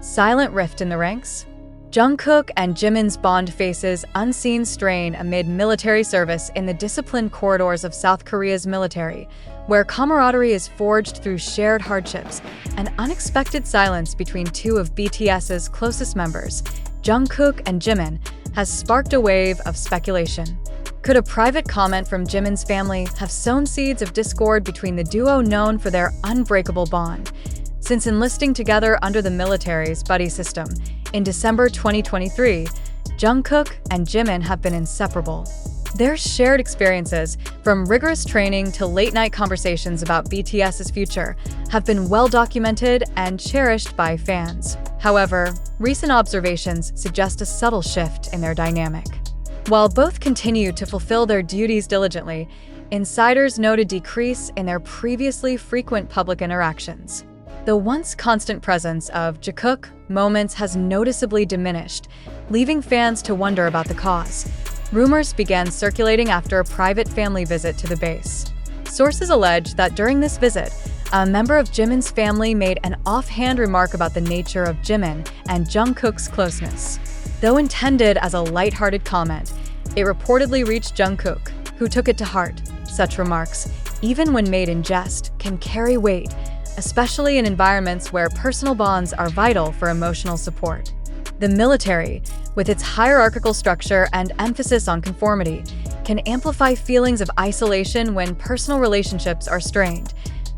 Silent rift in the ranks? Jungkook and Jimin's bond faces unseen strain amid military service in the disciplined corridors of South Korea's military, where camaraderie is forged through shared hardships. An unexpected silence between two of BTS's closest members, Jungkook and Jimin, has sparked a wave of speculation. Could a private comment from Jimin's family have sown seeds of discord between the duo known for their unbreakable bond? Since enlisting together under the military's buddy system in December 2023, Jungkook and Jimin have been inseparable. Their shared experiences, from rigorous training to late-night conversations about BTS's future, have been well documented and cherished by fans. However, recent observations suggest a subtle shift in their dynamic. While both continue to fulfill their duties diligently, insiders note a decrease in their previously frequent public interactions. The once constant presence of Jungkook moments has noticeably diminished, leaving fans to wonder about the cause. Rumors began circulating after a private family visit to the base. Sources allege that during this visit, a member of Jimin's family made an offhand remark about the nature of Jimin and Jungkook's closeness. Though intended as a lighthearted comment, it reportedly reached Jungkook, who took it to heart. Such remarks, even when made in jest, can carry weight, especially in environments where personal bonds are vital for emotional support. The military, with its hierarchical structure and emphasis on conformity, can amplify feelings of isolation when personal relationships are strained.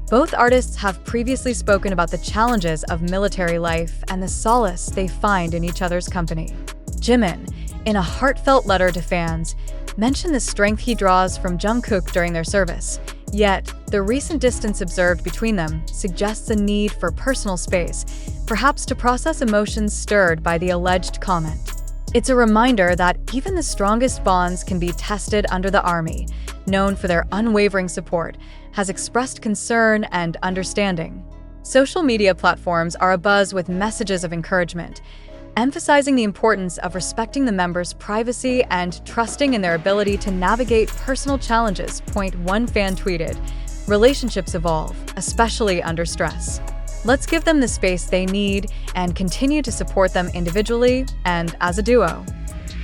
Both artists have previously spoken about the challenges of military life and the solace they find in each other's company. Jimin, in a heartfelt letter to fans, mentioned the strength he draws from Jungkook during their service. Yet, the recent distance observed between them suggests a need for personal space, perhaps to process emotions stirred by the alleged comment. It's a reminder that even the strongest bonds can be tested under. The army, known for their unwavering support, has expressed concern and understanding. Social media platforms are abuzz with messages of encouragement, emphasizing the importance of respecting the members' privacy and trusting in their ability to navigate personal challenges. One fan tweeted, "Relationships evolve, especially under stress. Let's give them the space they need and continue to support them individually and as a duo."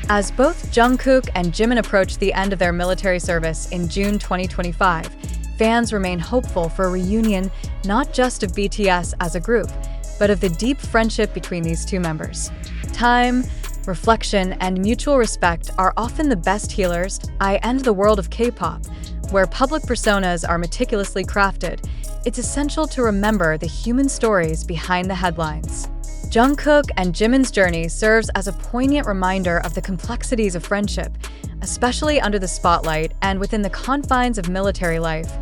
As both Jungkook and Jimin approach the end of their military service in June 2025, fans remain hopeful for a reunion not just of BTS as a group, but of the deep friendship between these two members. Time, reflection, and mutual respect are often the best healers. In the world of K-pop, where public personas are meticulously crafted, it's essential to remember the human stories behind the headlines. Jungkook and Jimin's journey serves as a poignant reminder of the complexities of friendship, especially under the spotlight and within the confines of military life.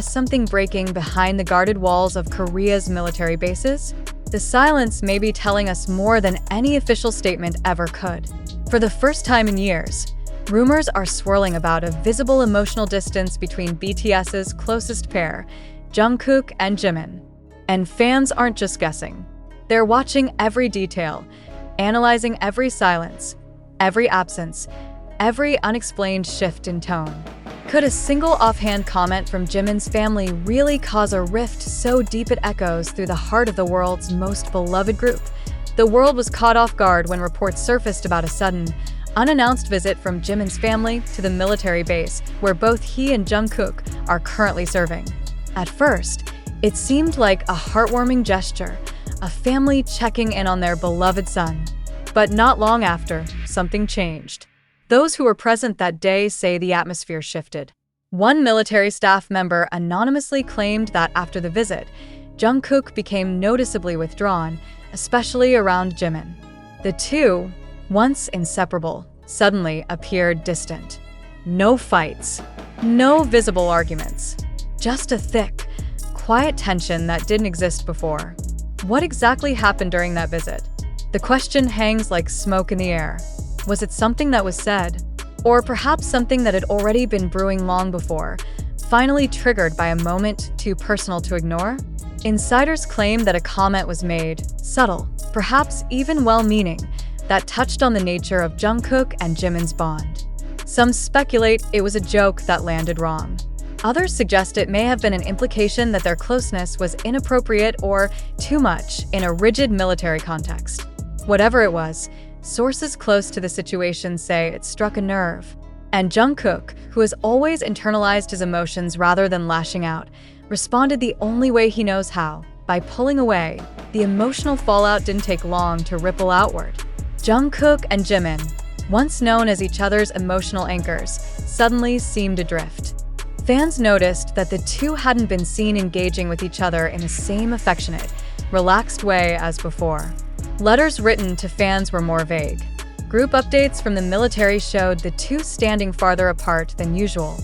Something breaking behind the guarded walls of Korea's military bases? The silence may be telling us more than any official statement ever could. For the first time in years, rumors are swirling about a visible emotional distance between BTS's closest pair, Jungkook and Jimin. And fans aren't just guessing. They're watching every detail, analyzing every silence, every absence, every unexplained shift in tone. Could a single offhand comment from Jimin's family really cause a rift so deep it echoes through the heart of the world's most beloved group? The world was caught off guard when reports surfaced about a sudden, unannounced visit from Jimin's family to the military base where both he and Jungkook are currently serving. At first, it seemed like a heartwarming gesture, a family checking in on their beloved son. But not long after, something changed. Those who were present that day say the atmosphere shifted. One military staff member anonymously claimed that after the visit, Jungkook became noticeably withdrawn, especially around Jimin. The two, once inseparable, suddenly appeared distant. No fights, no visible arguments, just a thick, quiet tension that didn't exist before. What exactly happened during that visit? The question hangs like smoke in the air. Was it something that was said? Or perhaps something that had already been brewing long before, finally triggered by a moment too personal to ignore? Insiders claim that a comment was made, subtle, perhaps even well-meaning, that touched on the nature of Jungkook and Jimin's bond. Some speculate it was a joke that landed wrong. Others suggest it may have been an implication that their closeness was inappropriate or too much in a rigid military context. Whatever it was, sources close to the situation say it struck a nerve. And Jungkook, who has always internalized his emotions rather than lashing out, responded the only way he knows how, by pulling away. The emotional fallout didn't take long to ripple outward. Jungkook and Jimin, once known as each other's emotional anchors, suddenly seemed adrift. Fans noticed that the two hadn't been seen engaging with each other in the same affectionate, relaxed way as before. Letters written to fans were more vague. Group updates from the military showed the two standing farther apart than usual.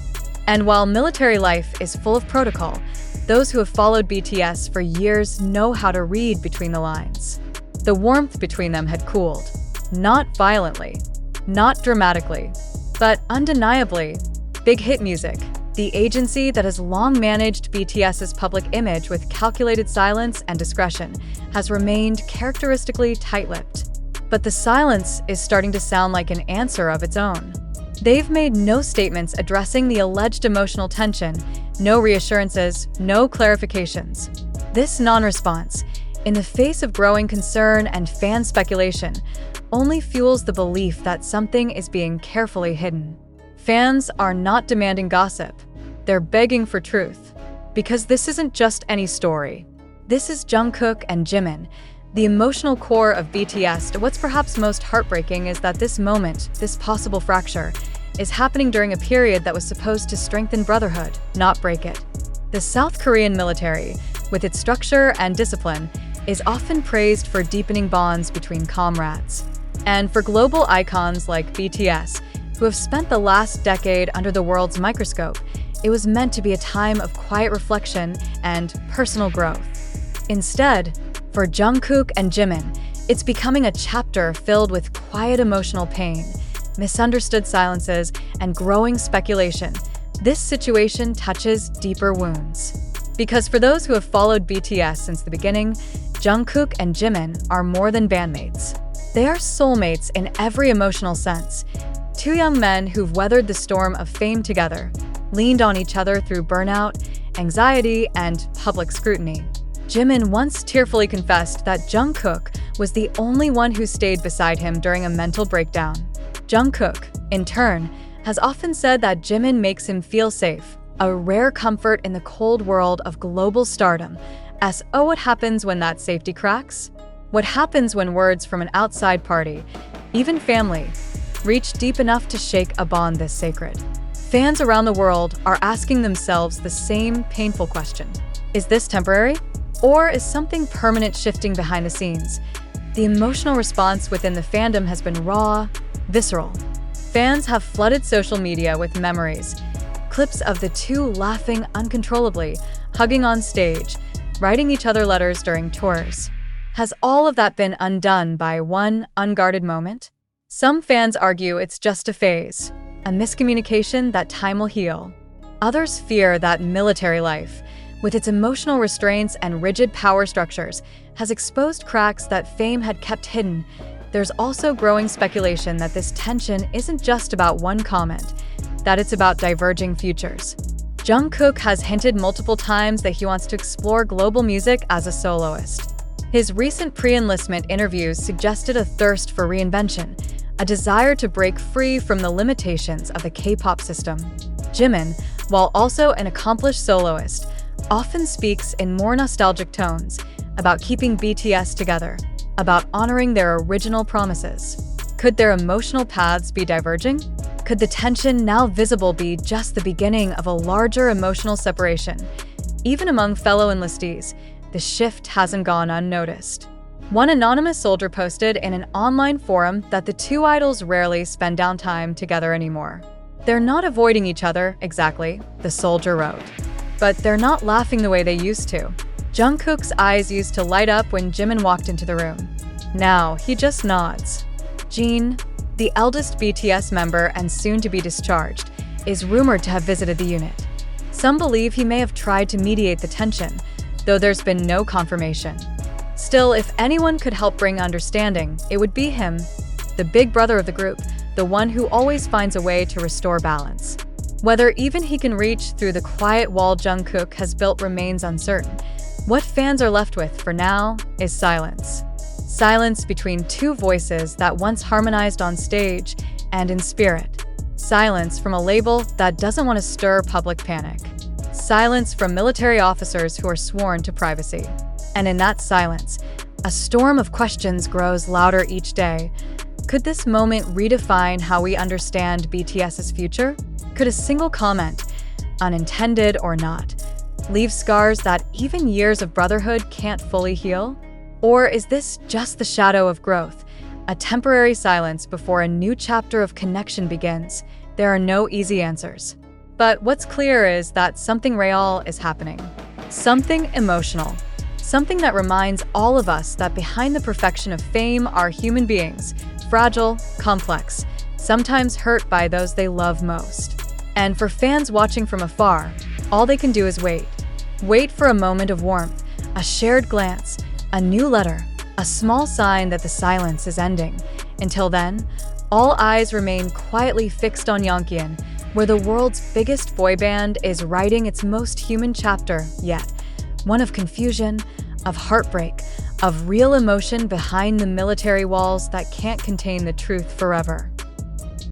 And while military life is full of protocol, those who have followed BTS for years know how to read between the lines. The warmth between them had cooled. Not violently, not dramatically, but undeniably. Big Hit Music, the agency that has long managed BTS's public image with calculated silence and discretion, has remained characteristically tight-lipped. But the silence is starting to sound like an answer of its own. They've made no statements addressing the alleged emotional tension, no reassurances, no clarifications. This non-response, in the face of growing concern and fan speculation, only fuels the belief that something is being carefully hidden. Fans are not demanding gossip. They're begging for truth. Because this isn't just any story. This is Jungkook and Jimin, the emotional core of BTS. What's perhaps most heartbreaking is that this moment, this possible fracture, is happening during a period that was supposed to strengthen brotherhood, not break it. The South Korean military, with its structure and discipline, is often praised for deepening bonds between comrades. And for global icons like BTS, who have spent the last decade under the world's microscope, it was meant to be a time of quiet reflection and personal growth. Instead, for Jungkook and Jimin, it's becoming a chapter filled with quiet emotional pain, misunderstood silences, and growing speculation. This situation touches deeper wounds. Because for those who have followed BTS since the beginning, Jungkook and Jimin are more than bandmates. They are soulmates in every emotional sense. Two young men who've weathered the storm of fame together, leaned on each other through burnout, anxiety, and public scrutiny. Jimin once tearfully confessed that Jungkook was the only one who stayed beside him during a mental breakdown. Jungkook, in turn, has often said that Jimin makes him feel safe, a rare comfort in the cold world of global stardom. So what happens when that safety cracks? What happens when words from an outside party, even family, reach deep enough to shake a bond this sacred? Fans around the world are asking themselves the same painful question. Is this temporary? Or is something permanent shifting behind the scenes? The emotional response within the fandom has been raw, visceral. Fans have flooded social media with memories, clips of the two laughing uncontrollably, hugging on stage, writing each other letters during tours. Has all of that been undone by one unguarded moment? Some fans argue it's just a phase, a miscommunication that time will heal. Others fear that military life, with its emotional restraints and rigid power structures, has exposed cracks that fame had kept hidden. There's also growing speculation that this tension isn't just about one comment, that it's about diverging futures. Jungkook has hinted multiple times that he wants to explore global music as a soloist. His recent pre-enlistment interviews suggested a thirst for reinvention, a desire to break free from the limitations of the K-pop system. Jimin, while also an accomplished soloist, often speaks in more nostalgic tones about keeping BTS together, about honoring their original promises. Could their emotional paths be diverging? Could the tension now visible be just the beginning of a larger emotional separation? Even among fellow enlistees, the shift hasn't gone unnoticed. One anonymous soldier posted in an online forum that the two idols rarely spend downtime together anymore. They're not avoiding each other, exactly, the soldier wrote. But they're not laughing the way they used to. Jungkook's eyes used to light up when Jimin walked into the room. Now, he just nods. Jin, the eldest BTS member and soon to be discharged, is rumored to have visited the unit. Some believe he may have tried to mediate the tension, though there's been no confirmation. Still, if anyone could help bring understanding, it would be him, the big brother of the group, the one who always finds a way to restore balance. Whether even he can reach through the quiet wall Jungkook has built remains uncertain. What fans are left with for now is silence. Silence between two voices that once harmonized on stage and in spirit. Silence from a label that doesn't want to stir public panic. Silence from military officers who are sworn to privacy. And in that silence, a storm of questions grows louder each day. Could this moment redefine how we understand BTS's future? Could a single comment, unintended or not, leave scars that even years of brotherhood can't fully heal? Or is this just the shadow of growth, a temporary silence before a new chapter of connection begins? There are no easy answers. But what's clear is that something real is happening. Something emotional. Something that reminds all of us that behind the perfection of fame are human beings, fragile, complex, sometimes hurt by those they love most. And for fans watching from afar, all they can do is wait. Wait for a moment of warmth, a shared glance, a new letter, a small sign that the silence is ending. Until then, all eyes remain quietly fixed on Yonghyun, where the world's biggest boy band is writing its most human chapter yet. One of confusion, of heartbreak, of real emotion behind the military walls that can't contain the truth forever.